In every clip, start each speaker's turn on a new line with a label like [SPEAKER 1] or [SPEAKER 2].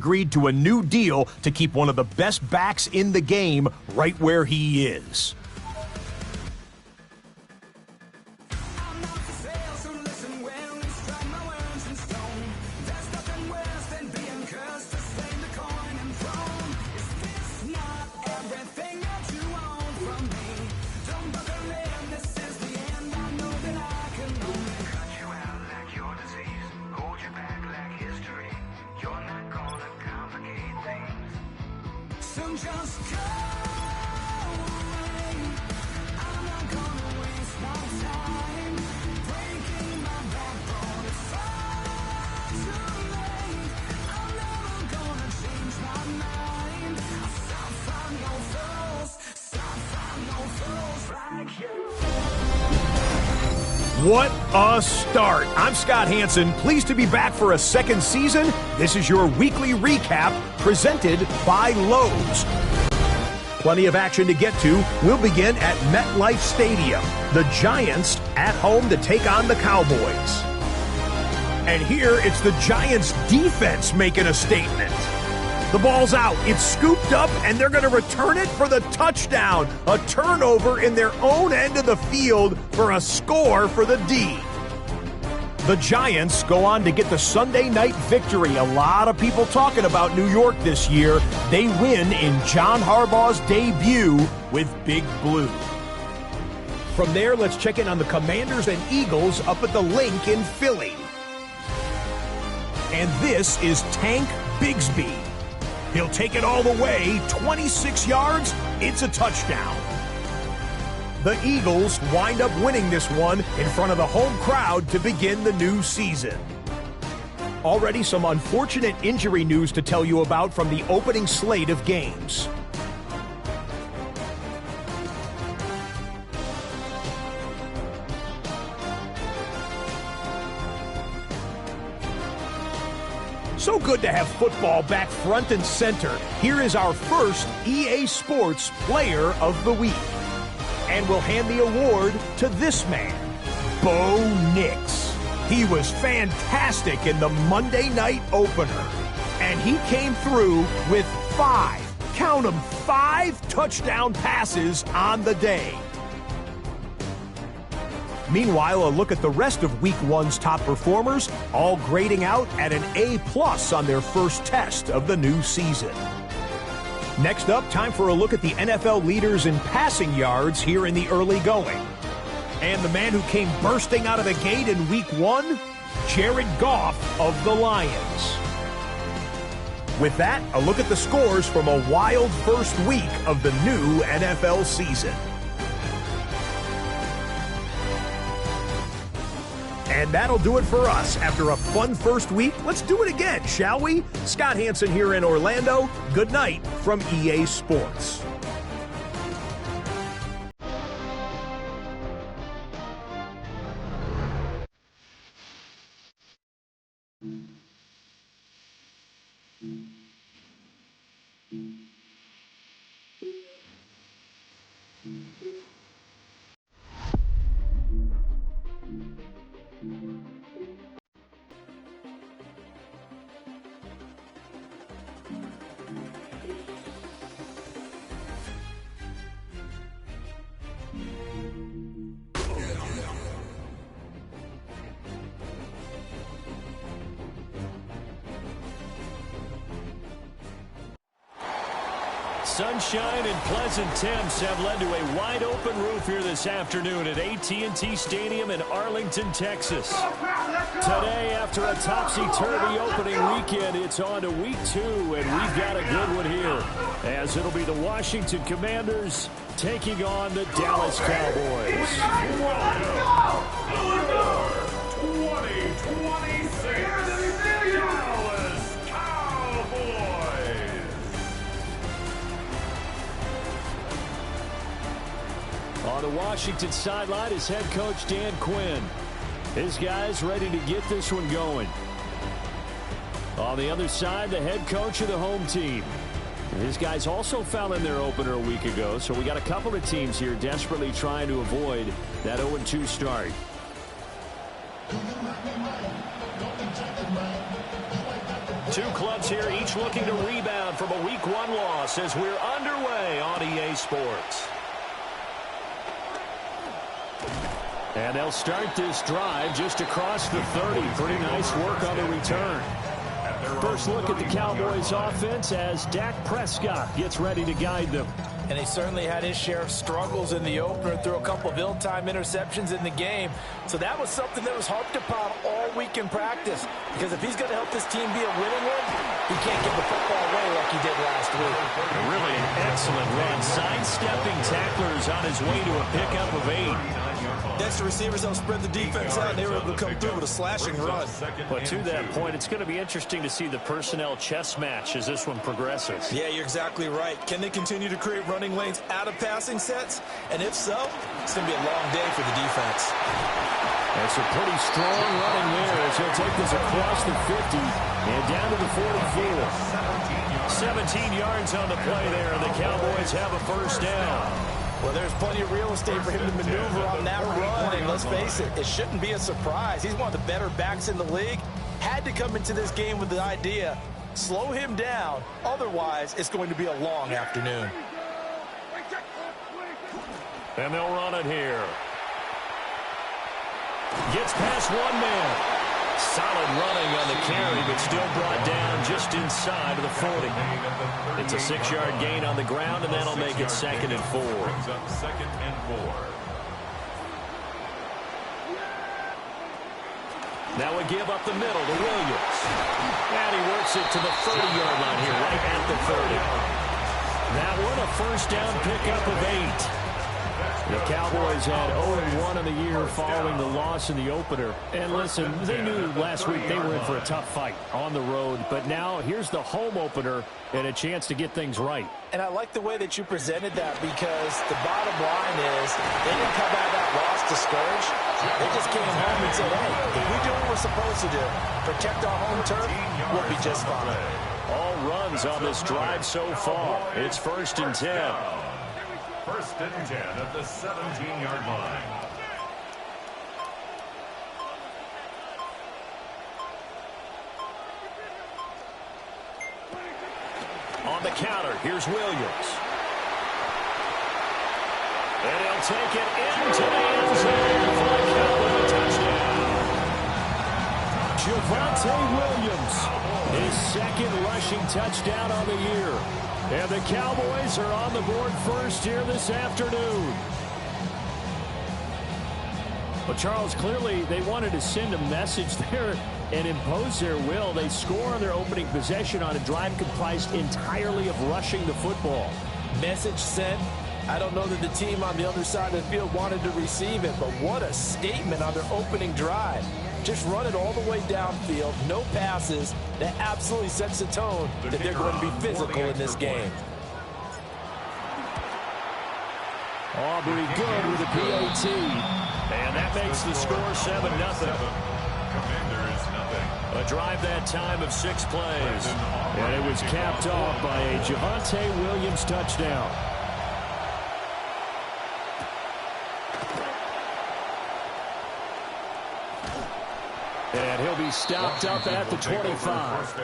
[SPEAKER 1] agreed to a new deal to keep one of the best backs in the game right where he is. What a start. I'm Scott Hansen, pleased to be back for a second season. This is your weekly recap presented by Lowe's. Plenty of action to get to. We'll begin at MetLife Stadium. The Giants at home to take on the Cowboys. And here it's the Giants defense making a statement. The ball's out, it's scooped up, and they're going to return it for the touchdown. A turnover in their own end of the field for a score for the D. The Giants go on to get the Sunday night victory. A lot of people talking about New York this year. They win in John Harbaugh's debut with Big Blue. From there, let's check in on the Commanders and Eagles up at the Link in Philly. And this is Tank Bigsby. He'll take it all the way, 26 yards, it's a touchdown. The Eagles wind up winning this one in front of the home crowd to begin the new season. Already some unfortunate injury news to tell you about from the opening slate of games. So good to have football back front and center. Here is our first EA Sports Player of the Week. And we'll hand the award to this man, Bo Nix. He was fantastic in the Monday night opener. And he came through with 5, count them, 5 touchdown passes on the day. Meanwhile, a look at the rest of Week 1's top performers, all grading out at an A+ on their first test of the new season. Next up, time for a look at the NFL leaders in passing yards here in the early going. And the man who came bursting out of the gate in Week 1, Jared Goff of the Lions. With that, a look at the scores from a wild first week of the new NFL season. And that'll do it for us. After a fun first week, let's do it again, shall we? Scott Hansen here in Orlando. Good night from EA Sports.
[SPEAKER 2] Sunshine and pleasant temps have led to a wide-open roof here this afternoon at AT&T Stadium in Arlington, Texas. Today, after a topsy-turvy opening weekend, it's on to Week 2, and we've got a good one here, as it'll be the Washington Commanders taking on the Dallas Cowboys. 2026 Dallas Cowboys. On the Washington sideline is head coach Dan Quinn. His guys ready to get this one going. On the other side, the head coach of the home team. His guys also foul in their opener a week ago, so we got a couple of teams here desperately trying to avoid that 0-2 start. Two clubs here, each looking to rebound from a Week 1 loss as we're underway on EA Sports. And they'll start this drive just across the 30. Pretty nice work on the return. First look at the Cowboys offense as Dak Prescott gets ready to guide them.
[SPEAKER 3] And he certainly had his share of struggles in the opener, threw a couple of ill-timed interceptions in the game. So that was something that was harped upon all week in practice. Because if he's going to help this team be a winning one, he can't give the football away like he did last week.
[SPEAKER 2] Really an excellent run. Sidestepping tacklers on his way to a pickup of 8.
[SPEAKER 3] That's the receivers don't spread the defense out. They were able to come through with a slashing run.
[SPEAKER 2] But to that point, it's going to be interesting to see the personnel chess match as this one progresses.
[SPEAKER 3] Yeah, you're exactly right. Can they continue to create running lanes out of passing sets? And if so, it's going to be a long day for the defense.
[SPEAKER 2] That's a pretty strong running there as he'll take this across the 50 and down to the 44. 17 yards on the play there, and the Cowboys have a first down.
[SPEAKER 3] Well, there's plenty of real estate for him to maneuver on that run, and let's face it, it shouldn't be a surprise. He's one of the better backs in the league. Had to come into this game with the idea, slow him down, otherwise it's going to be a long afternoon.
[SPEAKER 2] And they'll run it here. Gets past one man. Solid running on the carry, but still brought down just inside of the 40. It's a 6-yard gain on the ground, and that'll make it 2nd and 4. Now we give up the middle to Williams. And he works it to the 30-yard line here, right at the 30. That one a first down pickup of 8. The Cowboys had 0-1 in the year following the loss in the opener. And listen, they knew last week they were in for a tough fight on the road. But now here's the home opener and a chance to get things right.
[SPEAKER 3] And I like the way that you presented that because the bottom line is they didn't come out of that loss discouraged. They just came home and said, hey, if we do what we're supposed to do, protect our home turf, we'll be just fine.
[SPEAKER 2] All runs on this drive so far. It's 1st and 10.
[SPEAKER 4] 1st and 10 at the 17-yard line.
[SPEAKER 2] On the counter, here's Williams. And he'll take it into the end zone for a Cowboy touchdown. Javonte Williams, his 2nd rushing touchdown on the year. And the Cowboys are on the board first here this afternoon. Well, Charles, clearly they wanted to send a message there and impose their will. They score on their opening possession on a drive comprised entirely of rushing the football.
[SPEAKER 3] Message sent. I don't know that the team on the other side of the field wanted to receive it, but what a statement on their opening drive. Just run it all the way downfield, no passes. That absolutely sets the tone that they're going to be physical in this game.
[SPEAKER 2] Aubrey good with a PAT. And that makes the score 7-0. A drive that time of 6 plays. And it was capped off by a Javonte Williams touchdown. And he'll be stopped up at the 25.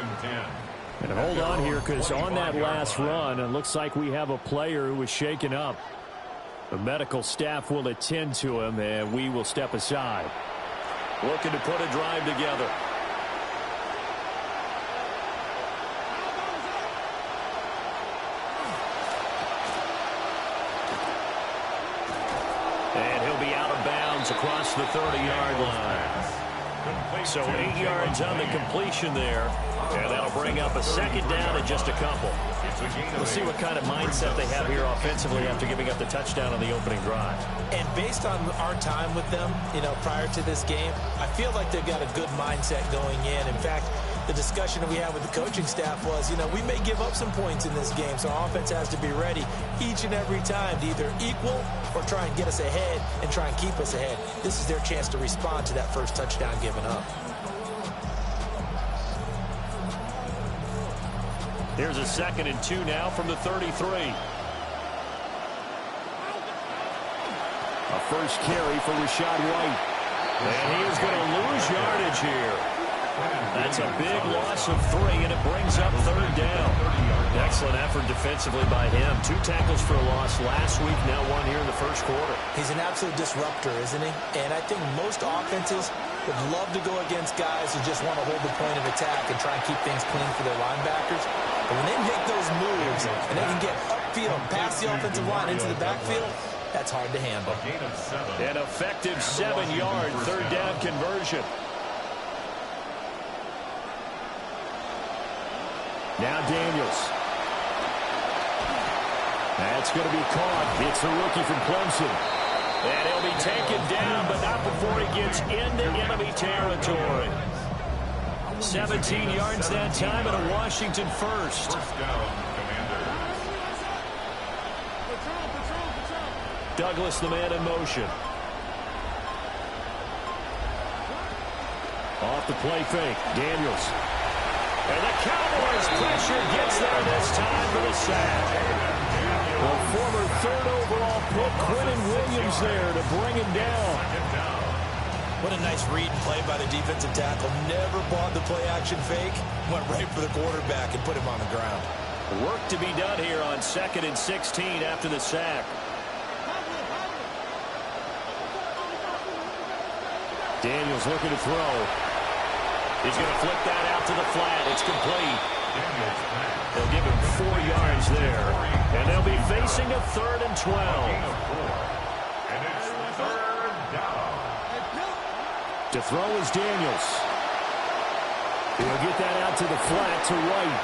[SPEAKER 2] And hold on here, because on that last run, it looks like we have a player who was shaken up. The medical staff will attend to him, and we will step aside. Looking to put a drive together. And he'll be out of bounds across the 30-yard line. So 8 yards on the completion there. And that'll bring up a 2nd down and just a couple. We'll see what kind of mindset they have here offensively after giving up the touchdown on the opening drive.
[SPEAKER 3] And based on our time with them, prior to this game, I feel like they've got a good mindset going in. In fact, the discussion that we had with the coaching staff was, we may give up some points in this game, so our offense has to be ready each and every time to either equal or try and get us ahead and try and keep us ahead. This is their chance to respond to that first touchdown given up.
[SPEAKER 2] Here's a 2nd and 2 now from the 33. A first carry for Rachaad White. And he is going to lose yardage here. That's a big loss of 3, and it brings up 3rd down. Excellent effort defensively by him. 2 tackles for a loss last week, now 1 here in the first quarter.
[SPEAKER 3] He's an absolute disruptor, isn't he? And I think most offenses would love to go against guys who just want to hold the point of attack and try and keep things clean for their linebackers. But when they make those moves and they can get upfield, past the offensive line into the backfield, that's hard to handle.
[SPEAKER 2] An effective 7-yard 3rd down conversion. Now Daniels. That's going to be caught. It's the rookie from Clemson. And he'll be taken down, but not before he gets into enemy territory. 17 yards that time, and a Washington first. Douglas, the man in motion. Off the play fake. Daniels. And the Cowboys pressure gets there this time for the sack. The former 3rd overall pick, Quentin Williams there to bring him down.
[SPEAKER 3] What a nice read and play by the defensive tackle. Never bought the play-action fake. Went right for the quarterback and put him on the ground.
[SPEAKER 2] Work to be done here on 2nd and 16 after the sack. Daniels looking to throw. He's going to flip that out to the flat. It's complete. They'll give him 4 yards there. And they'll be facing a 3rd and 12.
[SPEAKER 4] And it's 3rd down.
[SPEAKER 2] To throw is Daniels. He'll get that out to the flat to White.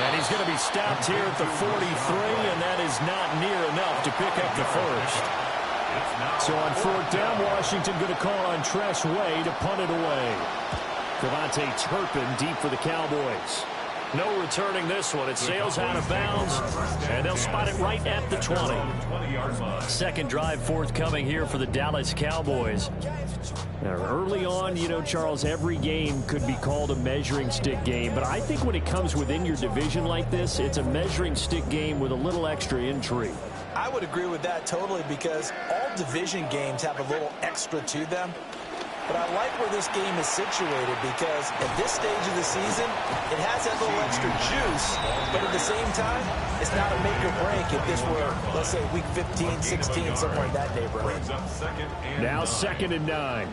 [SPEAKER 2] And he's going to be stopped here at the 43, and that is not near enough to pick up the first. So on 4th down, Washington going to call on Tress Way to punt it away. Devontae Turpin deep for the Cowboys. No returning this one. It sails out of bounds, and they'll spot it right at the 20. Second drive forthcoming here for the Dallas Cowboys. Now, early on, you know, Charles, every game could be called a measuring stick game, but I think when it comes within your division like this, it's a measuring stick game with a little extra intrigue.
[SPEAKER 3] I would agree with that totally, because all division games have a little extra to them. But I like where this game is situated, because at this stage of the season, it has that little extra juice, but at the same time, it's not a make or break if this were, let's say, week 15, 16, somewhere in that neighborhood.
[SPEAKER 2] Now 2nd and 9.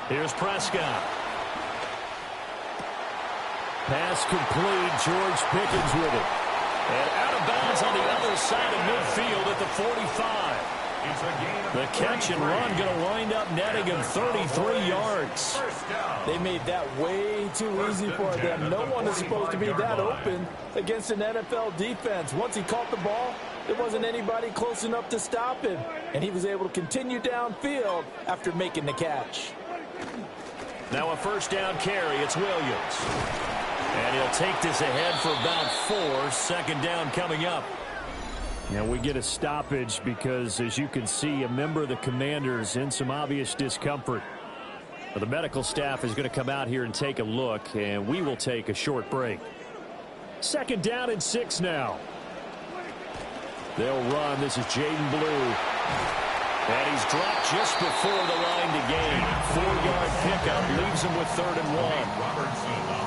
[SPEAKER 2] Here's Prescott. Pass complete. George Pickens with it. And out of bounds on the other side of midfield at the 45. The catch and run going to wind up netting him 33 yards.
[SPEAKER 3] They made that way too easy for them. No one is supposed to be that open against an NFL defense. Once he caught the ball, there wasn't anybody close enough to stop him. And he was able to continue downfield after making the catch.
[SPEAKER 2] Now a 1st down carry. It's Williams. And he'll take this ahead for about 4. 2nd down coming up. Now we get a stoppage because, as you can see, a member of the Commanders in some obvious discomfort. The medical staff is going to come out here and take a look, and we will take a short break. 2nd down and 6 now. They'll run. This is Jaden Blue. And he's dropped just before the line to gain. 4-yard pickup leaves him with 3rd and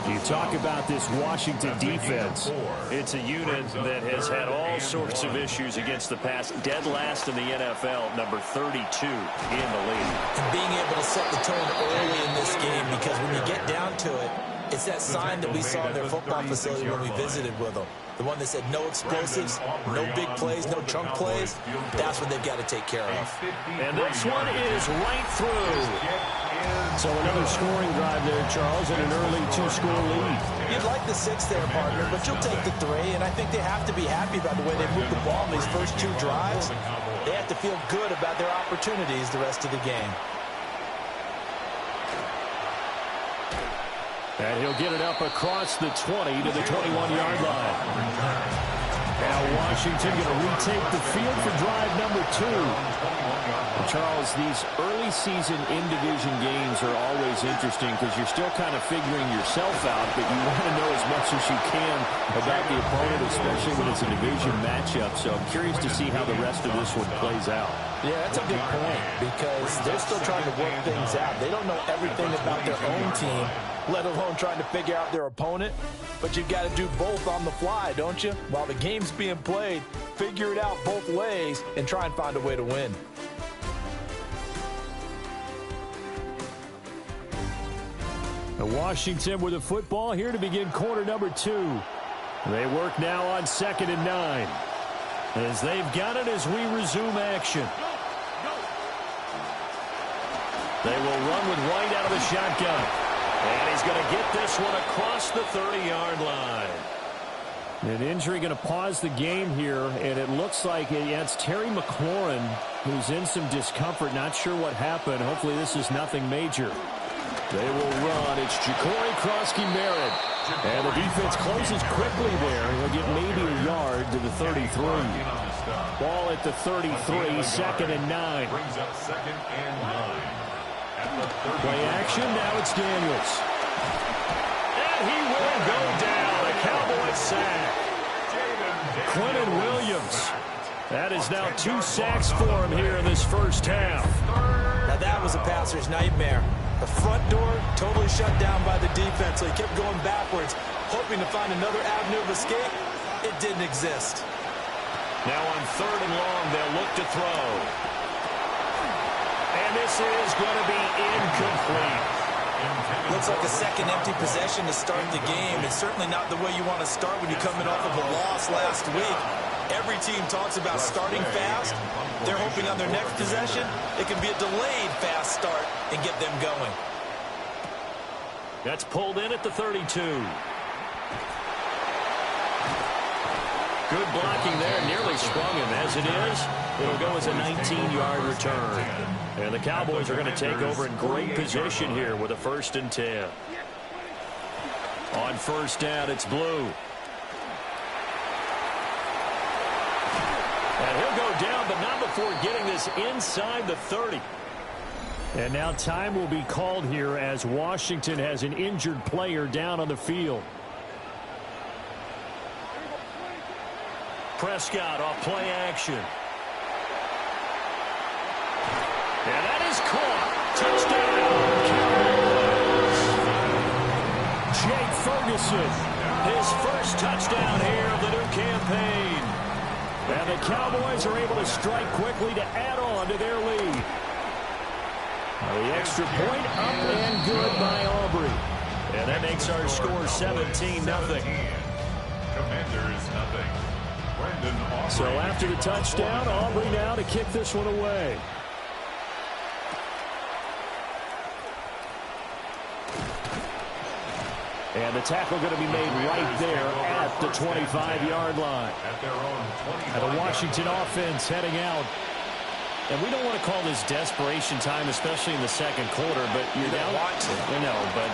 [SPEAKER 2] 1. You talk about this Washington defense. It's a unit that has had all sorts of issues against the pass. Dead last in the NFL, number 32 in the league.
[SPEAKER 3] And being able to set the tone early in this game, because when you get down to it, it's that sign that we saw in their football facility when we visited with them. The one that said no explosives, no big plays, no chunk plays. That's what they've got to take care of.
[SPEAKER 2] And this one is right through. So another scoring drive there, Charles, and an early 2-score lead.
[SPEAKER 3] You'd like the 6 there, partner, but you'll take the 3. And I think they have to be happy about the way they moved the ball in these first 2 drives. They have to feel good about their opportunities the rest of the game.
[SPEAKER 2] And he'll get it up across the 20 to the 21-yard line. Now Washington going to retake the field for drive number 2. And Charles, these early season in-division games are always interesting because you're still kind of figuring yourself out, but you want to know as much as you can about the opponent, especially when it's a division matchup. So I'm curious to see how the rest of this one plays out.
[SPEAKER 3] Yeah, that's a good point because they're still trying to work things out. They don't know everything about their own team, let alone trying to figure out their opponent. But you've got to do both on the fly, don't you? While the game's being played, figure it out both ways and try and find a way to win.
[SPEAKER 2] Washington with the football here to begin quarter number 2. They work now on 2nd and 9. As they've got it as we resume action. They will run with White out of the shotgun. And he's going to get this one across the 30-yard line. An injury going to pause the game here, and it looks like it's Terry McLaurin who's in some discomfort. Not sure what happened. Hopefully this is nothing major. They will run. It's Ja'Cory Krosky-Merritt. And the defense closes quickly there. He'll get maybe a yard to the 33. Ball at the 33, 2nd and 9. Play action, now it's Daniels. And he will go down. A Cowboys sack. Quentin Williams. That is now 2 sacks for him here in this first half.
[SPEAKER 3] Now that was a passer's nightmare. The front door totally shut down by the defense, so he kept going backwards, hoping to find another avenue of escape. It didn't exist.
[SPEAKER 2] Now on 3rd and long, they'll look to throw. And this is going to be incomplete.
[SPEAKER 3] Looks like a second empty possession to start the game. It's certainly not the way you want to start when you're coming off of a loss last week. Every team talks about starting fast. They're hoping on their next possession, it can be a delayed fast start and get them going.
[SPEAKER 2] That's pulled in at the 32. Good blocking there, nearly sprung him. As it is, it'll go as a 19-yard return. And the Cowboys are going to take over in great position here with a 1st and 10. On 1st down, it's Blue. And he'll go down, but not before getting this inside the 30. And now time will be called here as Washington has an injured player down on the field. Prescott off play action. And that is caught. Touchdown, Cowboys. Jake Ferguson, his first touchdown here of the new campaign. And the Cowboys are able to strike quickly to add on to their lead. The extra point up and good by Aubrey. And that makes our score 17-0.
[SPEAKER 4] Commanders nothing.
[SPEAKER 2] So after the touchdown, Aubrey now to kick this one away. And the tackle going to be made right there at the 25-yard line. And the Washington offense heading out. And we don't want to call this desperation time, especially in the second quarter, but you're down. I know, but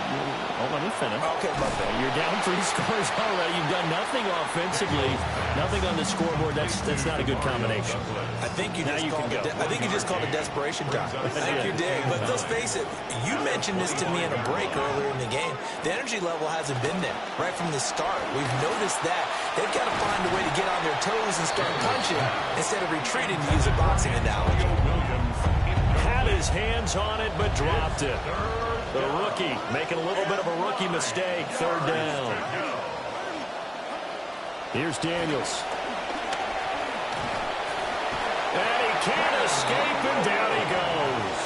[SPEAKER 2] let me finish.
[SPEAKER 3] Okay,
[SPEAKER 2] you're down 3 scores already. You've done nothing offensively, nothing on the scoreboard. That's not a good combination.
[SPEAKER 3] I think you just called it desperation time. I think you did. But let's face it, you mentioned this to me in a break earlier in the game. The energy level hasn't been there right from the start. We've noticed that. They've got to find a way to get on their toes and start punching instead of retreating, to use a boxing analogy.
[SPEAKER 2] Had his hands on it, but dropped it. The rookie making a little bit of a rookie mistake. 3rd down. Here's Daniels. And he can't escape, and down he goes.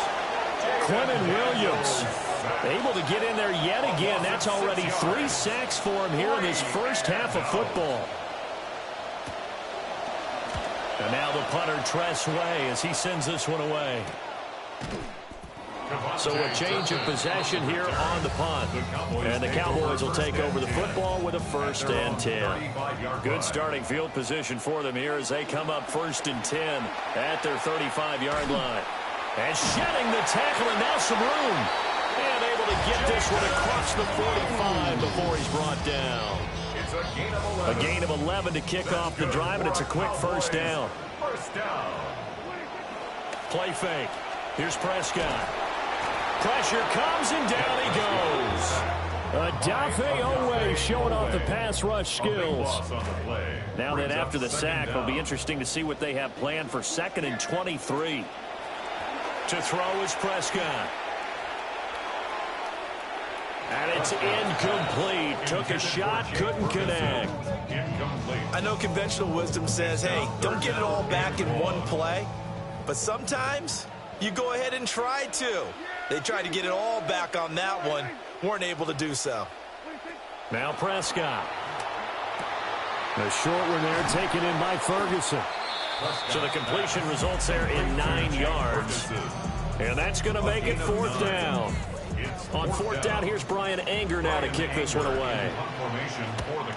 [SPEAKER 2] Quentin Williams able to get in there yet again. That's already 3 sacks for him here in this first half of football. And now the punter, Tress Way, as he sends this one away. So a change of possession here on the punt. And the Cowboys will take over the football with a 1st and 10. Good starting field position for them here as they come up 1st and 10 at their 35-yard line. And shedding the tackle, and now some room. And able to get this one across the 45 before he's brought down. A gain of 11 to kick off the drive, and it's a quick first down. Play fake. Here's Prescott. Pressure comes, and down he goes. Adafe Owe showing off the pass rush skills. Now that after the sack, it'll be interesting to see what they have planned for 2nd and 23. To throw is Prescott. And it's incomplete. Took a shot, couldn't connect.
[SPEAKER 3] I know conventional wisdom says, hey, don't get it all back in one play. But sometimes you go ahead and try to. They tried to get it all back on that one. Weren't able to do so.
[SPEAKER 2] Now Prescott. The short one there taken in by Ferguson. So the completion results there in 9 yards. And that's going to make it 4th down. On 4th down, here's Brian Anger now to kick this one away.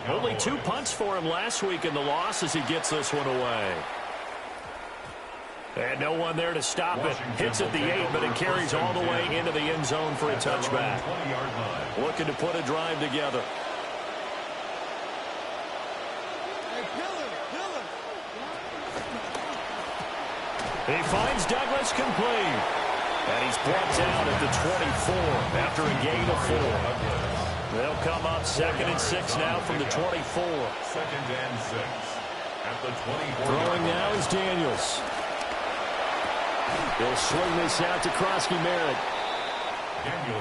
[SPEAKER 2] Only 2 punts for him last week in the loss as he gets this one away. And no one there to stop it. Hits at the 8, but it carries all the way into the end zone for a touchback. Looking to put a drive together. He finds Douglas complete. And he's brought down at the 24 after a gain of 4. They'll come up 2nd and 6 now from the 24.
[SPEAKER 4] 2nd and 6 at the 24.
[SPEAKER 2] Throwing now is Daniels. He'll swing this out to Krosky-Merritt.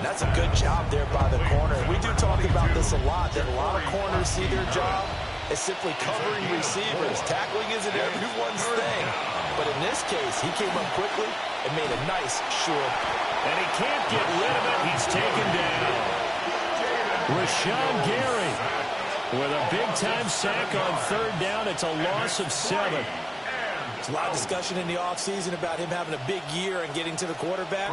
[SPEAKER 3] That's a good job there by the corner. We do talk about this a lot, that a lot of corners see their job as simply covering receivers. Tackling isn't everyone's thing. But in this case, he came up quickly and made a nice, sure.
[SPEAKER 2] And he can't get rid of it. He's taken down. Rashawn Gary with a big-time sack on 3rd down. It's a loss of 7.
[SPEAKER 3] There's a lot of discussion in the offseason about him having a big year and getting to the quarterback.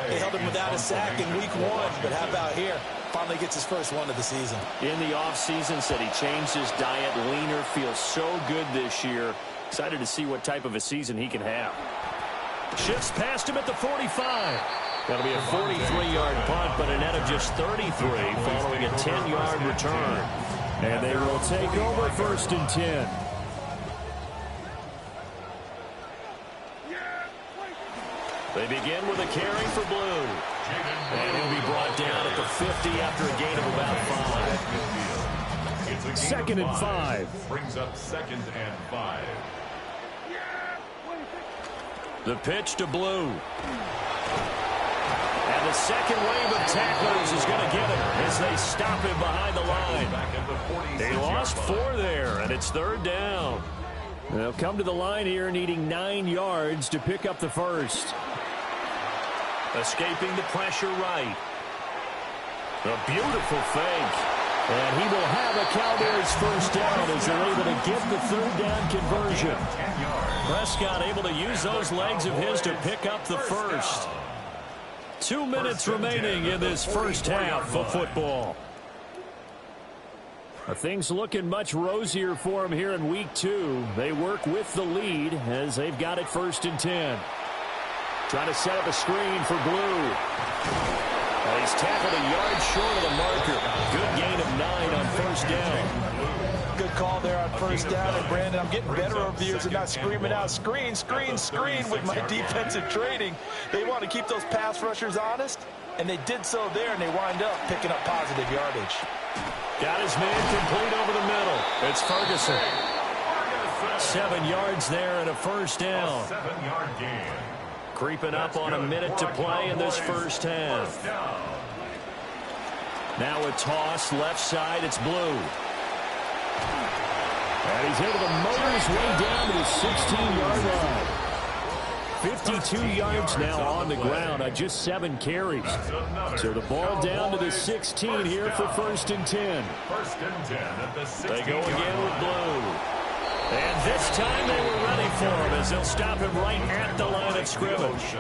[SPEAKER 3] They held him without a sack in week 1, but how about here? Finally gets his first one of the season.
[SPEAKER 2] In the offseason, said he changed his diet. Leaner, feels so good this year. Excited to see what type of a season he can have. Shifts past him at the 45. That'll be a 43-yard punt, but a net of just 33 following a 10-yard return. And they will take over 1st and 10. They begin with a carry for Blue. And he'll be brought down at the 50 after a gain of about 5. 2nd and 5.
[SPEAKER 4] Brings up 2nd and 5.
[SPEAKER 2] The pitch to Blue. And the second wave of tacklers is going to get him as they stop him behind the line. They lost 4 there, and it's 3rd down. They'll come to the line here needing 9 yards to pick up the first. Escaping the pressure right. A beautiful fake. And he will have a Cowboys first down as they're able to get the 3rd down conversion. Prescott able to use those legs of his to pick up the first. 2 minutes remaining in this first half of football. Things looking much rosier for him here in week 2. They work with the lead as they've got it 1st and 10. Trying to set up a screen for Blue. He's tackled a yard short of the marker. Good gain of 9 on 1st down.
[SPEAKER 3] Good call there on 1st down. And Brandon, I'm getting better over the years and not screaming out screen, screen, screen with my defensive training. They want to keep those pass rushers honest, and they did so there, and they wind up picking up positive yardage.
[SPEAKER 2] Got his man complete over the middle. It's Ferguson. 7 yards there and a 1st down.
[SPEAKER 4] 7-yard gain.
[SPEAKER 2] Creeping up on a minute to play in this first half. Now a toss left side. It's Blue. And he's able to motor his way down to the 16-yard line. 52 yards now on the ground on just 7 carries. So the ball down to the 16 here for 1st and 10.
[SPEAKER 4] 1st and 10 at the 16.
[SPEAKER 2] They go again with Blue. And this time they were ready for him as they'll stop him right at the line of scrimmage.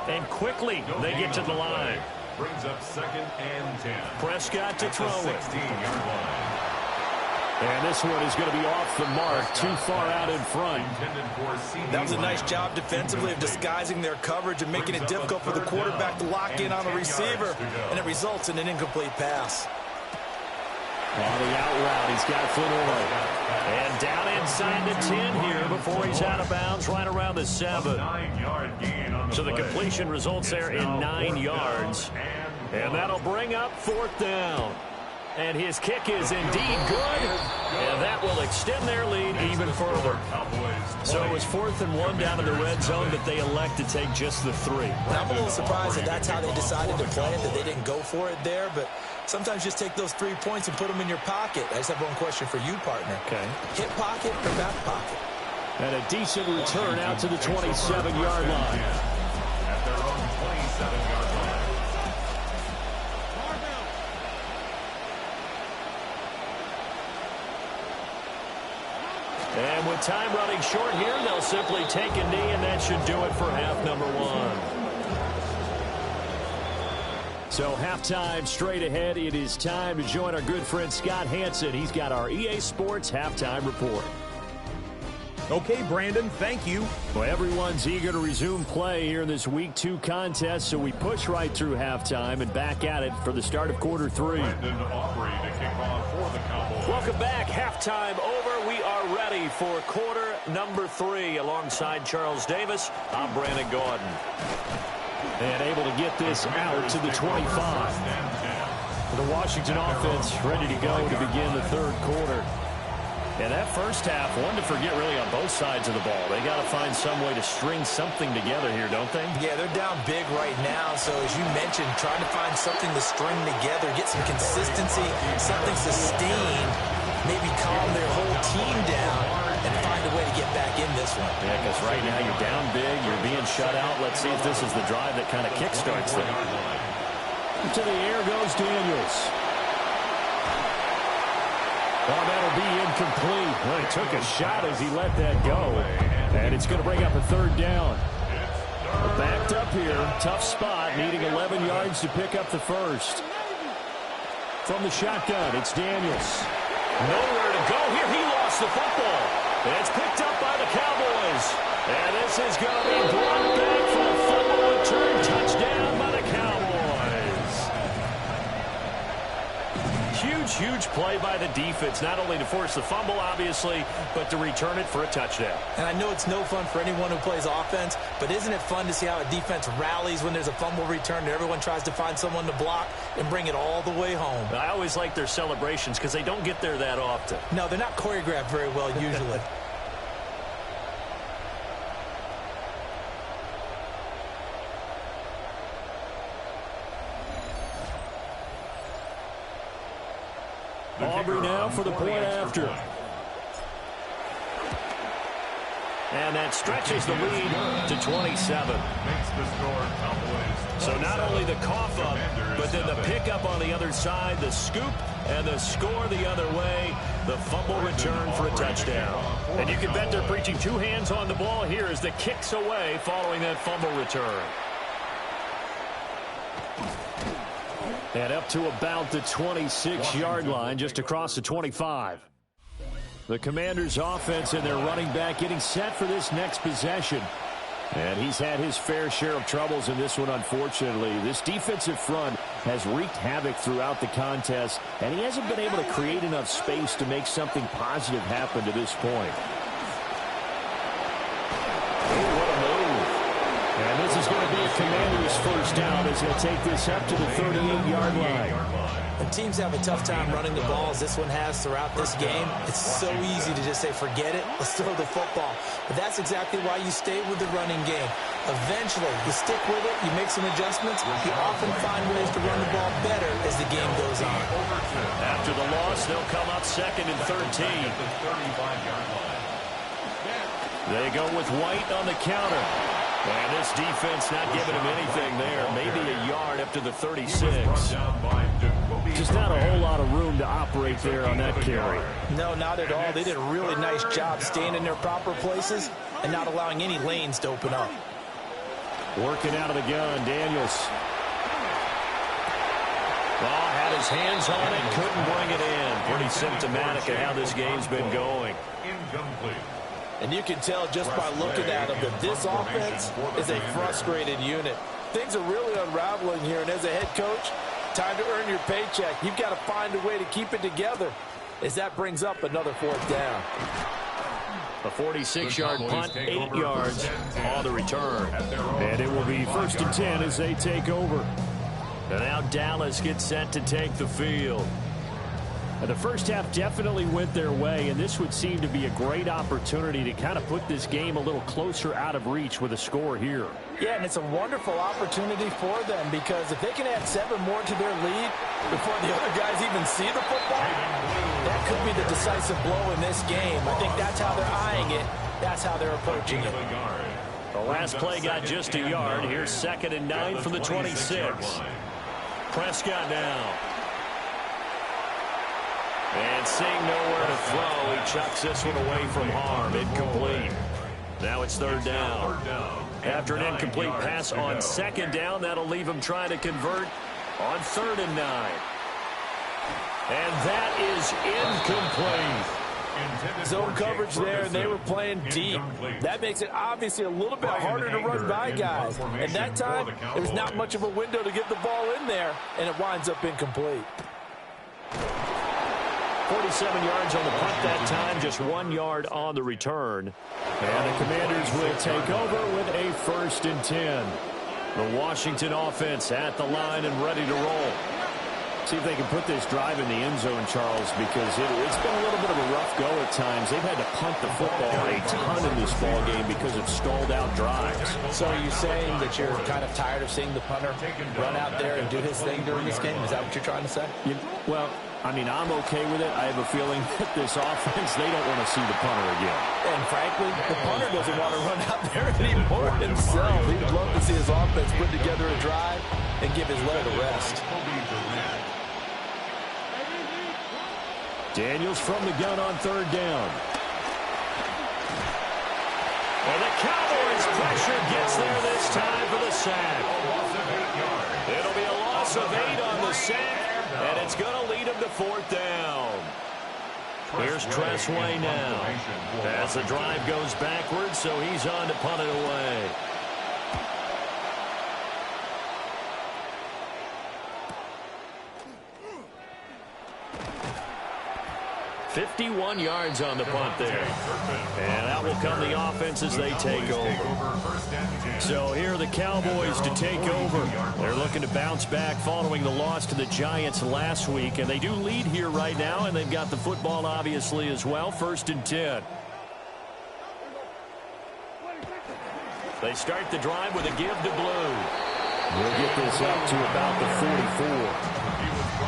[SPEAKER 2] And quickly they get to the line.
[SPEAKER 4] Brings up 2nd and 10.
[SPEAKER 2] Prescott to throw it.
[SPEAKER 4] 16-yard line.
[SPEAKER 2] And this one is going to be off the mark, too far out in front.
[SPEAKER 3] That was a nice job defensively of disguising their coverage and making it difficult for the quarterback to lock in on the receiver, and it results in an incomplete pass.
[SPEAKER 2] On the out route, he's got Floyd. And down inside the 10 here before he's out of bounds, right around the 7. So the completion results there in 9 yards. And that'll bring up 4th down. And his kick is indeed good. And that will extend their lead even further. So it was 4th and 1 down in the red zone, but they elect to take just the 3.
[SPEAKER 3] Now, I'm a little surprised that that's how they decided to play it, that they didn't go for it there. But sometimes just take those 3 points and put them in your pocket. I just have one question for you, partner.
[SPEAKER 2] Okay.
[SPEAKER 3] Hip pocket or back pocket?
[SPEAKER 2] And a decent return out to the 27-yard line.
[SPEAKER 4] At their own 27-yard line.
[SPEAKER 2] And with time running short here, they'll simply take a knee, and that should do it for half number 1. So halftime straight ahead. It is time to join our good friend Scott Hanson. He's got our EA Sports halftime report.
[SPEAKER 1] Okay, Brandon, thank you.
[SPEAKER 2] Well, everyone's eager to resume play here in this Week 2 contest, so we push right through halftime and back at it for the start of quarter 3. Welcome back. Halftime over. We are ready for quarter number 3. Alongside Charles Davis, I'm Brandon Gordon. And able to get this out to the 25. The Washington offense ready to go to begin the third quarter. And that first half, one to forget really on both sides of the ball. They got to find some way to string something together here, don't they?
[SPEAKER 3] Yeah, they're down big right now. So as you mentioned, trying to find something to string together, get some consistency, something sustained, maybe calm their whole team down and find a way to get back in this one.
[SPEAKER 2] Yeah, because right now you're down big, you're being shut out. Let's see if this is the drive that kind of kickstarts them. To the air goes Daniels. Oh, that'll be incomplete. Well, he took a shot as he let that go. And it's going to bring up a 3rd down. Backed up here. Tough spot. Needing 11 yards to pick up the first. From the shotgun, it's Daniels. Nowhere to go here. He lost the football. And it's picked up by the Cowboys. And this is going to be brought back for a fumble return touchdown by the Cowboys. Huge play by the defense, not only to force the fumble, obviously, but to return it for a touchdown.
[SPEAKER 3] And I know it's no fun for anyone who plays offense, but isn't it fun to see how a defense rallies when there's a fumble return and everyone tries to find someone to block and bring it all the way home?
[SPEAKER 2] I always like their celebrations because they don't get there that often.
[SPEAKER 3] No, they're not choreographed very well usually.
[SPEAKER 2] Aubrey now for the point after. And that stretches the lead to 27. So not only the cough up, but then the pickup on the other side, the scoop, and the score the other way, the fumble return for a touchdown. And you can bet they're preaching 2 hands on the ball here as the kicks away following that fumble return. And up to about the 26-yard line, just across the 25. The Commanders' offense and their running back getting set for this next possession. And he's had his fair share of troubles in this one, unfortunately. This defensive front has wreaked havoc throughout the contest, and he hasn't been able to create enough space to make something positive happen to this point. And this is going to be a Commanders' first down as they'll take this up to the 38-yard line.
[SPEAKER 3] When teams have a tough time running the ball, as this one has throughout this game, it's so easy to just say, forget it, let's throw the football. But that's exactly why you stay with the running game. Eventually, you stick with it, you make some adjustments, you often find ways to run the ball better as the game goes on.
[SPEAKER 2] After the loss, they'll come up 2nd and 13. They go with White on the counter. And this defense not giving him anything there. Maybe a yard up to the 36. Just not a whole lot of room to operate there on that carry.
[SPEAKER 3] No, not at all. They did a really nice job staying in their proper places and not allowing any lanes to open up.
[SPEAKER 2] Working out of the gun, Daniels. Oh, had his hands on it, couldn't bring it in. Pretty symptomatic of how this game's been going.
[SPEAKER 4] Incomplete.
[SPEAKER 3] And you can tell just by looking at them that this offense is a frustrated unit. Things are really unraveling here, and as a head coach, time to earn your paycheck. You've got to find a way to keep it together as that brings up another fourth down.
[SPEAKER 2] A 46-yard punt, 8 yards on the return. And it will be 1st and 10 as they take over. And now Dallas gets set to take the field. And the first half definitely went their way, and this would seem to be a great opportunity to kind of put this game a little closer out of reach with a score here.
[SPEAKER 3] Yeah, and it's a wonderful opportunity for them because if they can add 7 more to their lead before the other guys even see the football, that could be the decisive blow in this game. I think that's how they're eyeing it. That's how they're approaching it.
[SPEAKER 2] The last play got just a yard. Here's 2nd and 9 from the 26. Prescott now. And seeing nowhere to throw, he chucks this one away from harm. Incomplete. Now it's 3rd down. After an incomplete pass on 2nd down, that'll leave him trying to convert on 3rd and 9. And that is incomplete.
[SPEAKER 3] Zone coverage there, and they were playing deep. That makes it obviously a little bit harder to run by guys. And that time, there was not much of a window to get the ball in there, and it winds up incomplete.
[SPEAKER 2] 47 yards on the punt that time, just 1 yard on the return. And the Commanders will take over with a 1st and 10. The Washington offense at the line and ready to roll. See if they can put this drive in the end zone, Charles, because it's been a little bit of a rough go at times. They've had to punt the football a ton in this ball game because of stalled out drives.
[SPEAKER 3] So are you saying that you're kind of tired of seeing the punter run out there and do his thing during this game? Is that what you're trying to say?
[SPEAKER 2] Well, I mean, I'm okay with it. I have a feeling that this offense, they don't want to see the punter again.
[SPEAKER 3] And frankly, the punter doesn't want to run out there anymore himself. He'd love to see his offense put together a drive and give his leg a rest.
[SPEAKER 2] Daniels from the gun on 3rd down. And the Cowboys pressure gets there this time for the sack. It'll be a loss of 8 on the sack, and it's going to lead him to 4th down. Here's Tressway now. As the drive goes backwards, so he's on to punt it away. 51 yards on the punt there. And out will come the offense as they take over. So here are the Cowboys to take over. They're looking to bounce back following the loss to the Giants last week. And they do lead here right now, and they've got the football obviously as well. 1st and 10. They start the drive with a give to Blue. We'll get this up to about the 44.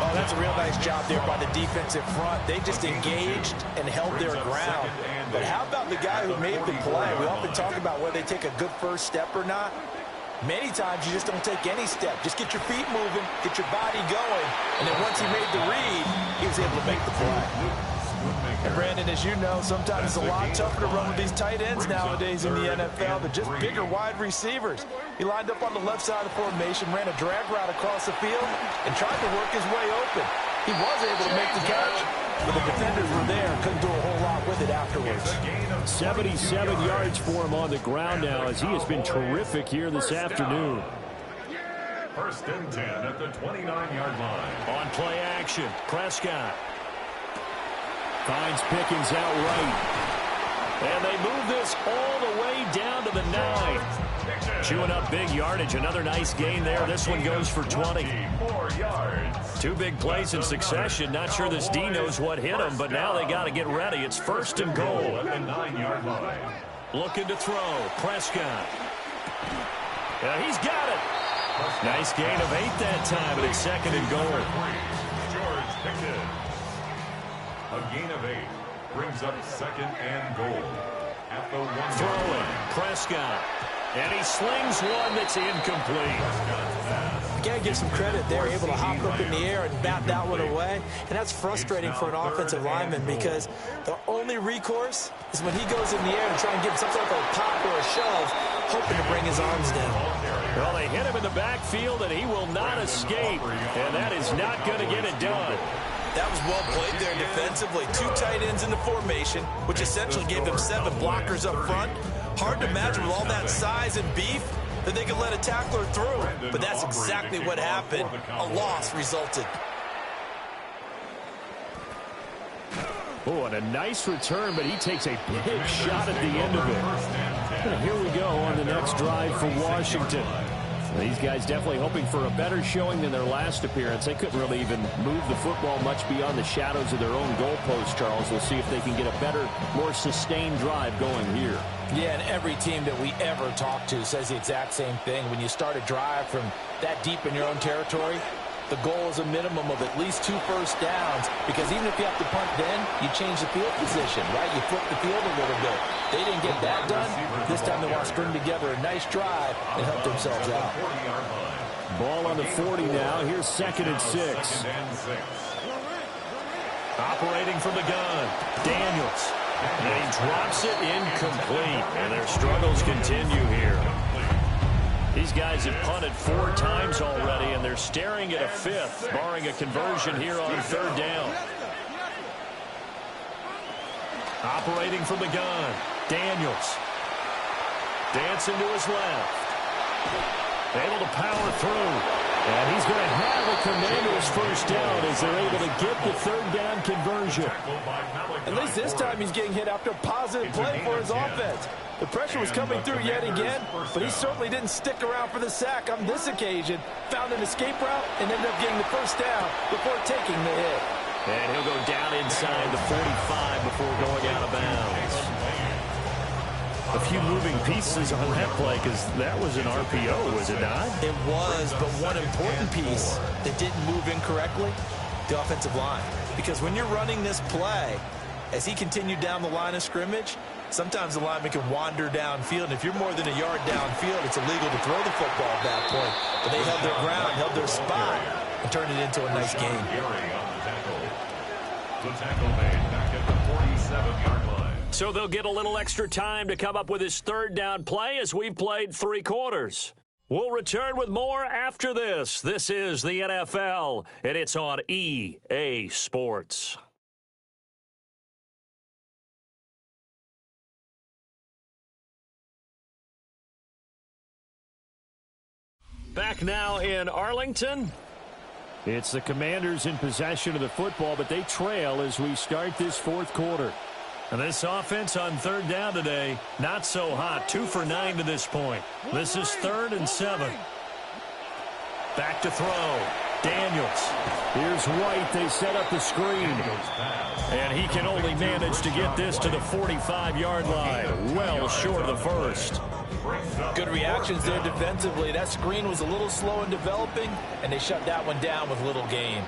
[SPEAKER 3] Oh, that's a real nice job there by the defensive front. They just engaged and held their ground. But how about the guy who made the play? We often talk about whether they take a good first step or not. Many times you just don't take any step. Just get your feet moving, get your body going. And then once he made the read, he was able to make the play. And Brandon, as you know, sometimes it's a lot tougher to run with these tight ends nowadays in the NFL. They're just bigger wide receivers. He lined up on the left side of the formation, ran a drag route across the field, and tried to work his way open. He was able to make the catch, but the defenders were there and couldn't do a whole lot with it afterwards.
[SPEAKER 2] 77 yards for him on the ground now as he has been terrific here this afternoon.
[SPEAKER 4] 1st and 10 at the 29-yard line.
[SPEAKER 2] On play action, Prescott finds Pickens out right. And they move this all the way down to the 9. Chewing up big yardage. Another nice gain there. This one goes for 20.
[SPEAKER 4] 4 yards.
[SPEAKER 2] 2 big plays in succession. Not sure this D knows what hit him, but now they got to get ready. It's 1st and goal.
[SPEAKER 4] At the 9-yard line.
[SPEAKER 2] Looking to throw. Prescott. Yeah, he's got it. Nice gain of 8 that time, and it's 2nd and goal.
[SPEAKER 4] George Pickens. A gain of 8 brings up 2nd and goal at the 1-yard
[SPEAKER 2] Throwing.
[SPEAKER 4] line.
[SPEAKER 2] Prescott. And he slings one that's incomplete.
[SPEAKER 3] You got to give some credit. They're able to hop up in the air and bat that one away. And that's frustrating for an offensive lineman because the only recourse is when he goes in the air and try and give some sort of a pop or a shove, hoping to bring his arms down.
[SPEAKER 2] Well, they hit him in the backfield, and he will not escape. And that is not going to get it done.
[SPEAKER 3] That was well played there defensively. 2 tight ends in the formation, which essentially gave them 7 blockers up front. Hard to imagine with all that size and beef that they could let a tackler through. But that's exactly what happened. A loss resulted.
[SPEAKER 2] Oh, and a nice return, but he takes a big shot at the end of it. And here we go on the next drive for Washington. These guys definitely hoping for a better showing than their last appearance. They couldn't really even move the football much beyond the shadows of their own goalpost, Charles. We'll see if they can get a better, more sustained drive going here.
[SPEAKER 3] Yeah, and every team that we ever talk to says the exact same thing. When you start a drive from that deep in your own territory, the goal is a minimum of at least 2 first downs, because even if you have to punt then, you change the field position, right? You flip the field a little bit. They didn't get that done. This time they want to string together a nice drive and help themselves out.
[SPEAKER 2] Ball on the 40 now. Here's 2nd and 6. Operating from the gun, Daniels. And he drops it incomplete. And their struggles continue here. These guys have punted 4 times already, and they're staring at a 5th, barring a conversion here on 3rd down. Operating from the gun, Daniels. Dancing to his left. Able to power through. And he's going to have a Commanders first down as they're able to get the 3rd down conversion.
[SPEAKER 3] At least this time he's getting hit after a positive play for his offense. The pressure was coming through yet again, but he certainly didn't stick around for the sack on this occasion. Found an escape route and ended up getting the first down before taking the hit.
[SPEAKER 2] And he'll go down inside the 45 before going out of bounds. A few moving pieces on that play, because that was an RPO, was it not?
[SPEAKER 3] It was, but one important piece that didn't move incorrectly, the offensive line. Because when you're running this play, as he continued down the line of scrimmage, sometimes the lineman can wander downfield, and if you're more than a yard downfield, it's illegal to throw the football at that point. But they held their ground, held their spot, and turned it into a nice game.
[SPEAKER 4] The tackle made back at the 47-yard line.
[SPEAKER 2] So they'll get a little extra time to come up with his 3rd down play as we've played 3 quarters. We'll return with more after this. This is the NFL, and it's on EA Sports. Back now in Arlington. It's the Commanders in possession of the football, but they trail as we start this 4th quarter. And this offense on 3rd down today, not so hot. 2 for 9 to this point. This is 3rd and 7. Back to throw. Daniels. Here's White. They set up the screen. And he can only manage to get this to the 45-yard line. Well short of the first.
[SPEAKER 3] Good reactions there defensively. That screen was a little slow in developing, and they shut that one down with little gain.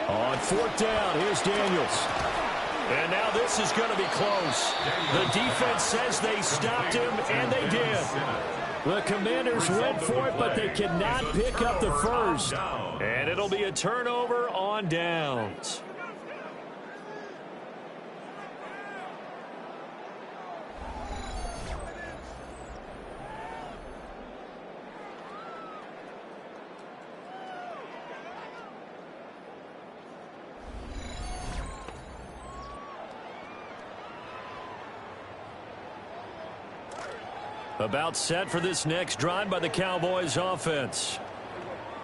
[SPEAKER 2] On 4th down, here's Daniels. And now this is going to be close. The defense says they stopped him, and they did. The Commanders went for it, but they cannot pick up the first. And it'll be a turnover on downs. About set for this next drive by the Cowboys offense.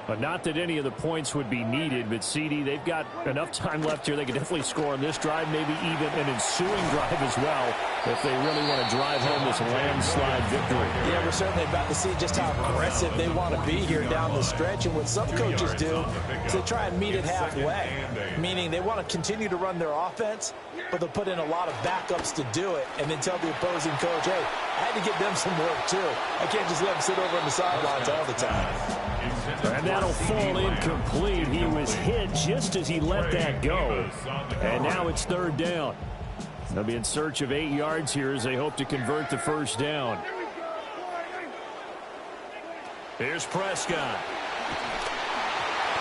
[SPEAKER 2] But not that any of the points would be needed, but CD, they've got enough time left here. They can definitely score on this drive, maybe even an ensuing drive as well, if they really want to drive home this landslide victory.
[SPEAKER 3] Yeah, we're certainly about to see just how aggressive they want to be here down the stretch. And what some coaches do is they try and meet it halfway, meaning they want to continue to run their offense, but they'll put in a lot of backups to do it and then tell the opposing coach, hey, I had to give them some work too. I can't just let them sit over on the sidelines all the time.
[SPEAKER 2] And that'll fall incomplete. He was hit just as he let that go. And now it's 3rd down. They'll be in search of 8 yards here as they hope to convert the first down. Here's Prescott.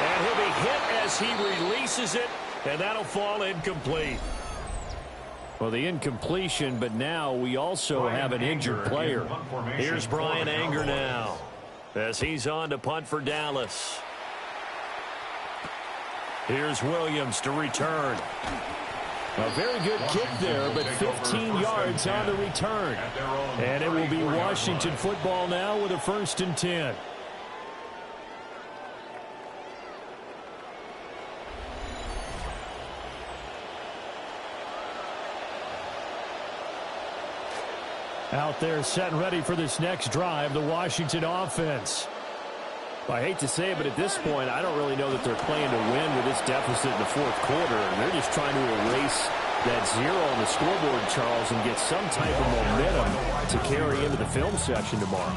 [SPEAKER 2] And he'll be hit as he releases it, and that'll fall incomplete. Well, the incompletion, but now we also have an injured player. Here's Brian Anger now as he's on to punt for Dallas. Here's Williams to return. A very good kick there, but 15 yards on the return. And it will be Washington football now with a 1st and 10. Out there set and ready for this next drive, the Washington offense.
[SPEAKER 5] Well, I hate to say it, but at this point, I don't really know that they're playing to win with this deficit in the 4th quarter. And they're just trying to erase that 0 on the scoreboard, Charles, and get some type of momentum to carry into the film section tomorrow.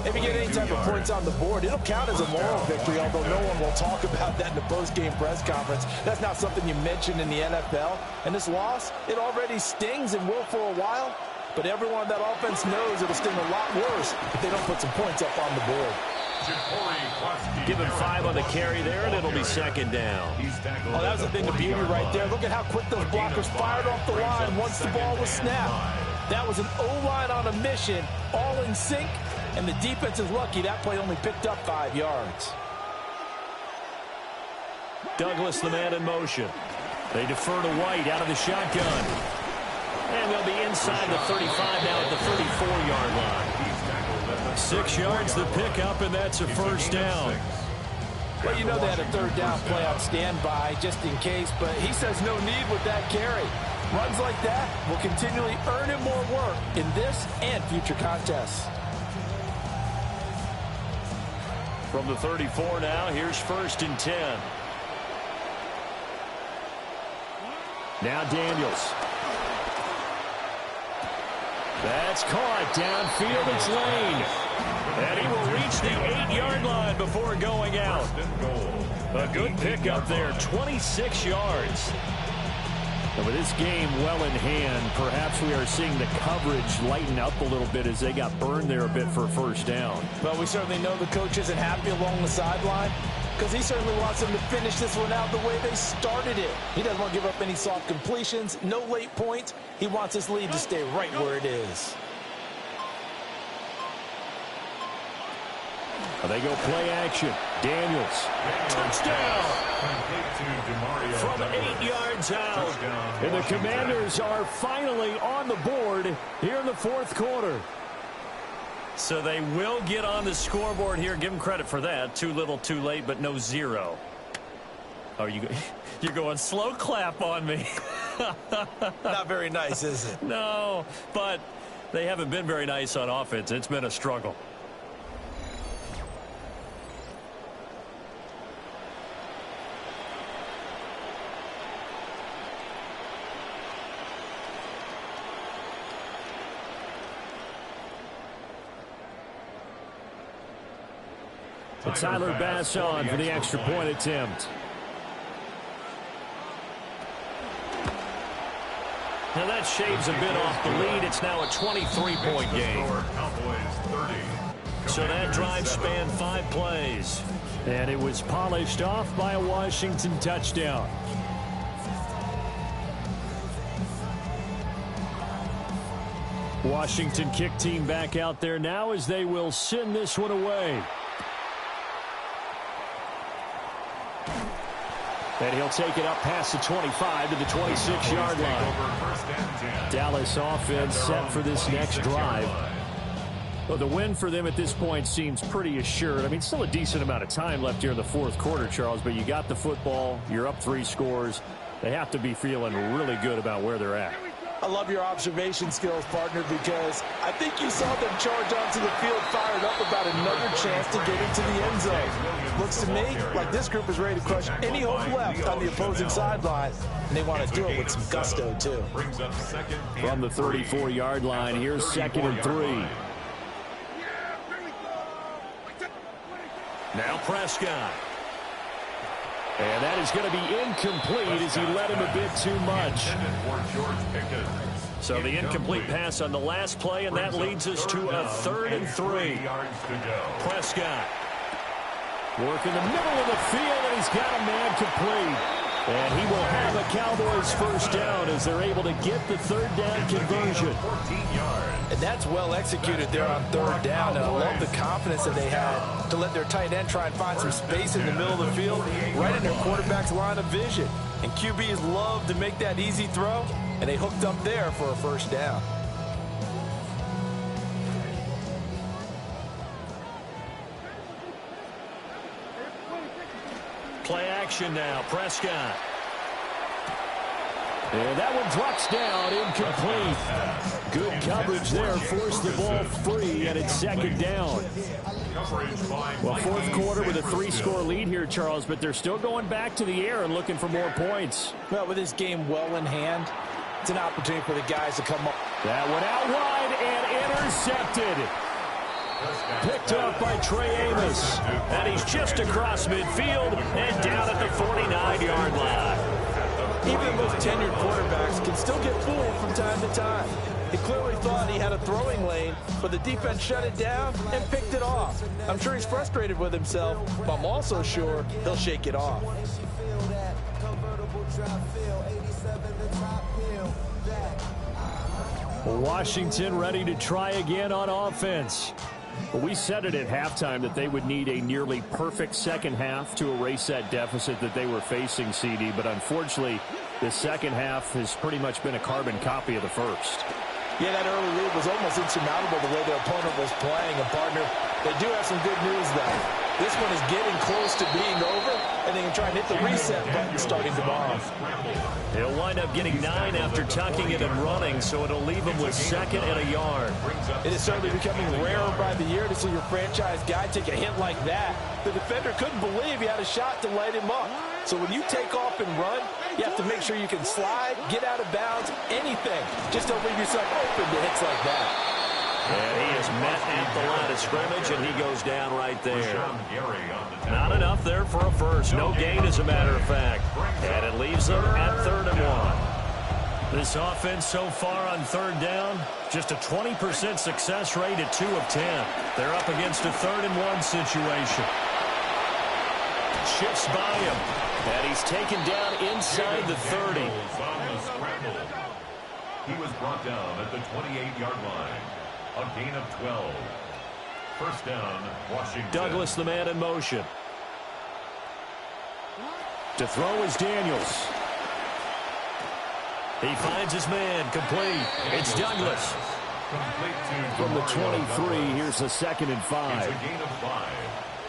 [SPEAKER 3] If you get any type of points on the board, it'll count as a moral victory, although no one will talk about that in the post-game press conference. That's not something you mention in the NFL. And this loss, it already stings and will for a while. But everyone on that offense knows it'll sting a lot worse if they don't put some points up on the board.
[SPEAKER 2] Give him 5 on the carry there, and it'll be 2nd down.
[SPEAKER 3] Oh, that was the thing of beauty right there. Look at how quick those blockers fired off the line once the ball was snapped. That was an O-line on a mission, all in sync, and the defense is lucky that play only picked up 5 yards.
[SPEAKER 2] Douglas, the man in motion. They defer to White out of the shotgun. And they'll be inside the 35 now at the 34-yard line. 6 yards the pickup, and that's a 1st down.
[SPEAKER 3] Well, you know they had a 3rd down play on standby just in case, but he says no need with that carry. Runs like that will continually earn him more work in this and future contests.
[SPEAKER 2] From the 34 now, here's 1st and 10. Now Daniels. That's caught downfield. It's Lane. And he will reach the 8-yard line before going out. A good pickup there, 26 yards. And with this game well in hand, perhaps we are seeing the coverage lighten up a little bit as they got burned there a bit for a 1st down.
[SPEAKER 3] But we certainly know the coach isn't happy along the sideline because he certainly wants them to finish this one out the way they started it. He doesn't want to give up any soft completions, no late points. He wants his lead to stay right where it is.
[SPEAKER 2] They go play action. Daniels. Touchdown. From 8 yards out. And the Commanders are finally on the board here in the 4th quarter. So they will get on the scoreboard here. Give them credit for that. Too little, too late, but no 0. Oh, you're going slow clap on me.
[SPEAKER 3] Not very nice, is it?
[SPEAKER 2] No, but they haven't been very nice on offense. It's been a struggle. Tyler Bass on for the extra point attempt. Now that shaves a bit off the lead. It's now a 23-point game. So that drive spanned 5 plays. And it was polished off by a Washington touchdown. Washington kick team back out there now as they will send this one away. And he'll take it up past the 25 to the 26-yard line. Dallas offense set for this next drive. Well, the win for them at this point seems pretty assured. I mean, still a decent amount of time left here in the 4th quarter, Charles, but you got the football. You're up 3 scores. They have to be feeling really good about where they're at.
[SPEAKER 3] I love your observation skills, partner, because I think you saw them charge onto the field fired up about another chance to get into the end zone. Looks to me like this group is ready to crush any hope left on the opposing sideline, and they want to do it with some gusto, too.
[SPEAKER 2] From the 34-yard line, here's 2nd and 3. Now Prescott. And that is going to be incomplete as he led him a bit too much. So the incomplete pass on the last play, and that leads us to a 3rd and 3. Prescott. Work in the middle of the field, and he's got a man complete. And he will have a Cowboys 1st down as they're able to get the 3rd down conversion.
[SPEAKER 3] And that's well executed there on 3rd down. And I love the confidence that they had to let their tight end try and find some space in the middle of the field, right in their quarterback's line of vision. And QBs love to make that easy throw, and they hooked up there for a first down.
[SPEAKER 2] Play action now. Prescott. And that one drops down, incomplete. Good coverage there, forced the ball free, and it's second down. Well, fourth quarter with a 3-score lead here, Charles, but they're still going back to the air and looking for more points.
[SPEAKER 3] Well, with this game well in hand, it's an opportunity for the guys to come up.
[SPEAKER 2] That one out wide and intercepted. Picked up by Trey Amos. And he's just across midfield and down at the 49-yard line.
[SPEAKER 3] Even the most tenured quarterbacks can still get fooled from time to time. He clearly thought he had a throwing lane, but the defense shut it down and picked it off. I'm sure he's frustrated with himself, but I'm also sure he'll shake it off.
[SPEAKER 2] Washington ready to try again on offense. Well, we said it at halftime that they would need a nearly perfect second half to erase that deficit that they were facing, CD. But unfortunately, the second half has pretty much been a carbon copy of the first.
[SPEAKER 3] Yeah, that early lead was almost insurmountable the way their opponent was playing. And, partner, they do have some good news, though. This one is getting close to being over, and they can try and hit the reset button starting tomorrow.
[SPEAKER 2] He'll wind up getting 9 after tucking it and running, so it'll leave him with second and a yard.
[SPEAKER 3] It is certainly becoming rarer by the year to see your franchise guy take a hit like that. The defender couldn't believe he had a shot to light him up. So when you take off and run, you have to make sure you can slide, get out of bounds, anything. Just don't leave yourself open to hits like that.
[SPEAKER 2] And he is met at the line of scrimmage, and he goes down right there. Not enough there for a first. No gain, as a matter of fact. And it leaves them at 3rd and 1. This offense so far on 3rd down, just a 20% success rate at 2 of 10. They're up against a 3rd and 1 situation. Shifts by him, and he's taken down inside the 30.
[SPEAKER 4] He was brought down at the 28-yard line. A gain of 12. First down, Washington.
[SPEAKER 2] Douglas, the man in motion. To throw is Daniels. He finds his man, complete. It's Douglas. From the 23, here's the 2nd and 5.
[SPEAKER 4] It's a gain of 5.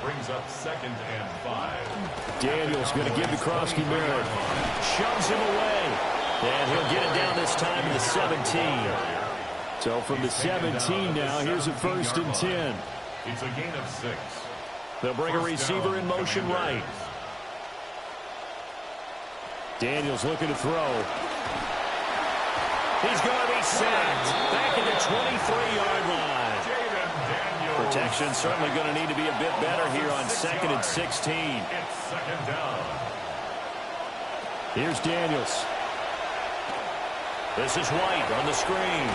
[SPEAKER 4] Brings up 2nd and 5.
[SPEAKER 2] Daniels going to give to Krosky Merritt. Shoves him away. And he'll get it down this time to the 17. So from the 17 now, here's a 1st and 10.
[SPEAKER 4] It's a gain of 6.
[SPEAKER 2] They'll bring a receiver in motion right. Daniels looking to throw. He's going to be sacked. Back in the 23-yard line. Protection certainly going to need to be a bit better here on 2nd and 16.
[SPEAKER 4] It's 2nd down.
[SPEAKER 2] Here's Daniels. This is White on the screen.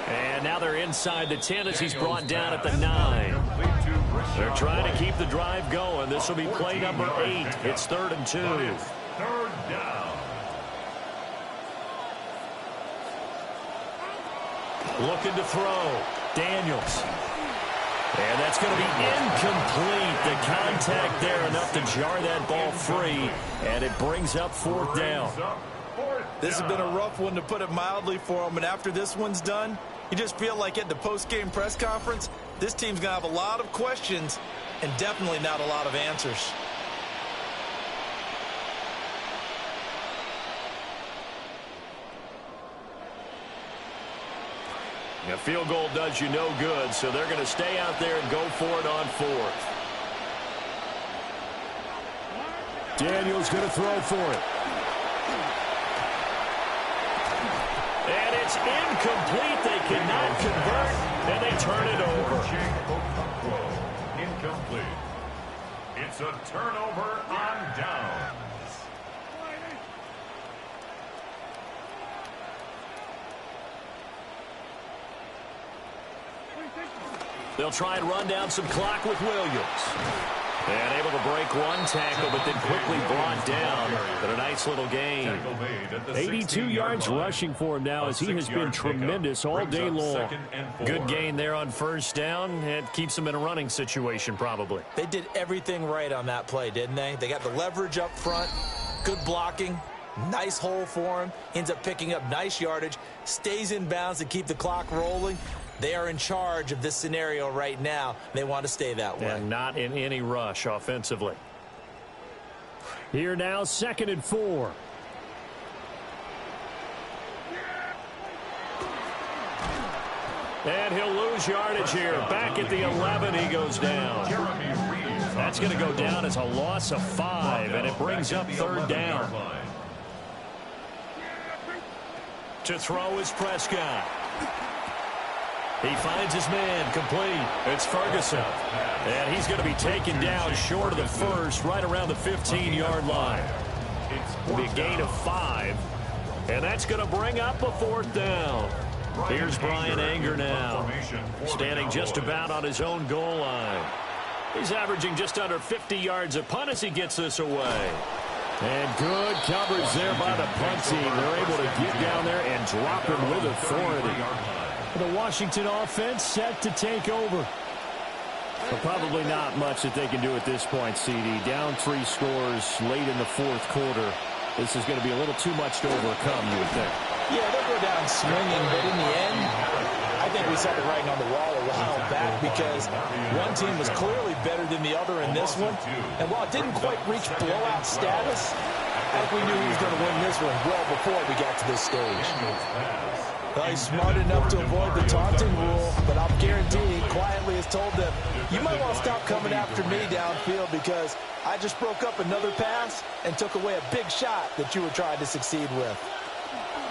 [SPEAKER 2] And now they're inside the 10 as he's brought down at the 9. They're trying to keep the drive going. This will be play number 8. It's 3rd and 2.
[SPEAKER 4] 3rd down.
[SPEAKER 2] Looking to throw. Daniels. And that's going to be incomplete. The contact there enough to jar that ball free. And it brings up 4th down.
[SPEAKER 3] This has been a rough one, to put it mildly, for him. And after this one's done, you just feel like at the post-game press conference, this team's going to have a lot of questions and definitely not a lot of answers.
[SPEAKER 2] A field goal does you no good, so they're going to stay out there and go for it on 4th. Daniels going to throw for it. And it's incomplete. They cannot convert, and they turn it over.
[SPEAKER 4] Incomplete. It's a turnover on downs.
[SPEAKER 2] They'll try and run down some clock with Williams. And able to break one tackle, but then quickly brought down. But a nice little gain. 82 yards rushing for him now, as he has been tremendous all day long. Good gain there on 1st down. It keeps them in a running situation, probably.
[SPEAKER 3] They did everything right on that play, didn't they? They got the leverage up front. Good blocking, nice hole for him, ends up picking up nice yardage, stays in bounds to keep the clock rolling. They are in charge of this scenario right now. They want to stay that way.
[SPEAKER 2] And not in any rush offensively. Here now, 2nd and 4. And he'll lose yardage here. Back at the 11, he goes down. That's going to go down as a loss of 5, and it brings up 3rd down. To throw is Prescott. He finds his man complete. It's Ferguson. And he's going to be taken down short of the first, right around the 15-yard line. It'll be a gain of 5. And that's going to bring up a 4th down. Here's Brian Anger now, standing just about on his own goal line. He's averaging just under 50 yards a punt as he gets this away. And good coverage there by the punt team. They're able to get down there and drop him with authority. The Washington offense set to take over. But probably not much that they can do at this point, CD. Down 3 scores late in the 4th quarter. This is going to be a little too much to overcome, you would think.
[SPEAKER 3] Yeah, they'll go down swinging, but in the end, I think we saw the writing on the wall a while back because one team was clearly better than the other in this one. And while it didn't quite reach blowout status, I think we knew he was going to win this one well before we got to this stage. Well, he's smart enough to avoid the taunting rule, but I'll guarantee he quietly has told them, you might want to stop coming after me downfield because I just broke up another pass and took away a big shot that you were trying to succeed with.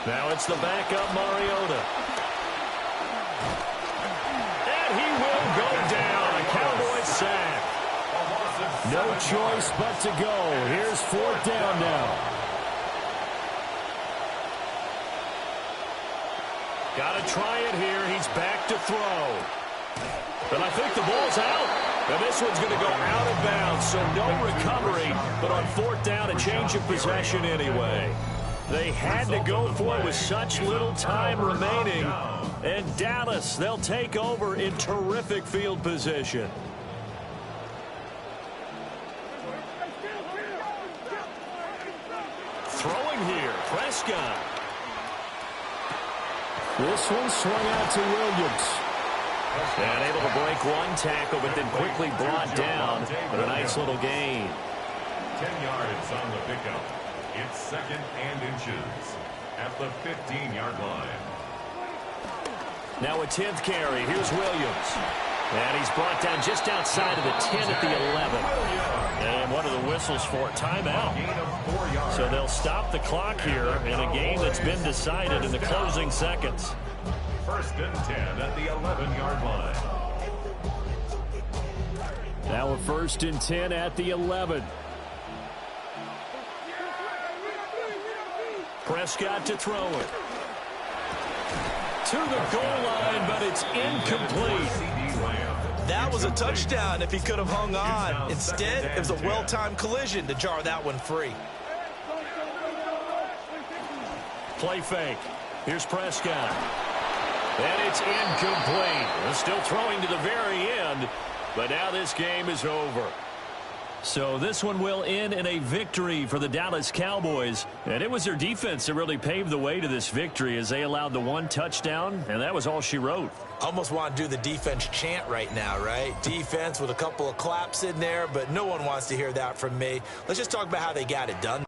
[SPEAKER 2] Now it's the backup Mariota. And he will go down. A Cowboys sack. No choice but to go. Here's 4th down now. Got to try it here. He's back to throw. But I think the ball's out. And this one's going to go out of bounds, so no recovery. But on 4th down, a change of possession anyway. They had to go for it with such little time remaining. And Dallas, they'll take over in terrific field position. Throwing here, Prescott. This one swung out to Williams. And able to break one tackle, but then quickly brought down with a nice little gain.
[SPEAKER 4] 10 yards on the pickup. It's 2nd and inches at the 15-yard line.
[SPEAKER 2] Now a 10th carry. Here's Williams. And he's brought down just outside of the 10 at the 11. And what are the whistles for? Timeout. So they'll stop the clock here in a game that's been decided in the closing seconds.
[SPEAKER 4] 1st and 10 at the 11-yard line.
[SPEAKER 2] Now a 1st and 10 at the 11. Prescott to throw it. To the goal line, but it's incomplete.
[SPEAKER 3] That was a touchdown if he could have hung on. Instead, it was a well-timed collision to jar that one free.
[SPEAKER 2] Play fake. Here's Prescott. And it's incomplete. They're still throwing to the very end, but now this game is over. So this one will end in a victory for the Dallas Cowboys. And it was their defense that really paved the way to this victory as they allowed the 1 touchdown, and that was all she wrote.
[SPEAKER 3] Almost want to do the defense chant right now, right? Defense with a couple of claps in there, but no one wants to hear that from me. Let's just talk about how they got it done.